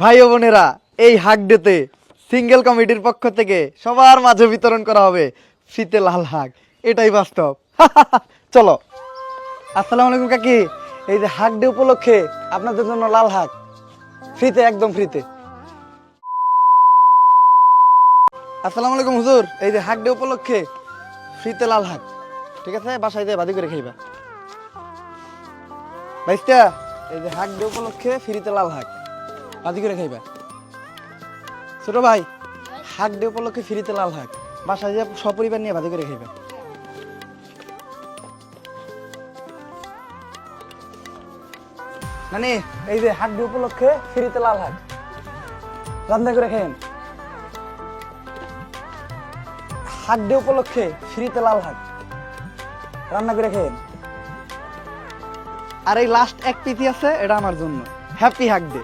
ভাই ও বোনেরা, এই হাক ডেতে সিঙ্গেল কমিটির পক্ষ থেকে সবার মাঝে বিতরণ করা হবে ফ্রিতে লাল হাক। এটাই বাস্তব। চলো। আসসালামু আলাইকুম কাকি। এই যে হাক ডে উপলক্ষে আপনাদের জন্য লাল হাক ফ্রিতে, একদম ফ্রিতে। আসসালামু আলাইকুম হুজুর, এই যে হাক ডে উপলক্ষে ফ্রিতে লাল হাক। ঠিক আছে, বাসায় দিয়ে ভাজি করে খাইবা। ভাইস্তা, এই যে হাক ডে উপলক্ষে ফ্রিতে লাল হাক ভাজি করে খাইবা। ছোট ভাই, হাক ডে উপলক্ষে ফ্রিতে লাল হাক বাসায় দিয়ে সপরিবার নিয়ে ভাজি করে খাইবা। মানে এই যে হাক ডে উপলক্ষে ফ্রিতে লাল হাক রান্না করে খাইন। হাক ডে উপলক্ষে ফ্রিতে লাল হাক রান্না করে খাইন। আর এই লাস্ট এক পিঠি আছে, এটা আমার জন্য। Happy hug day.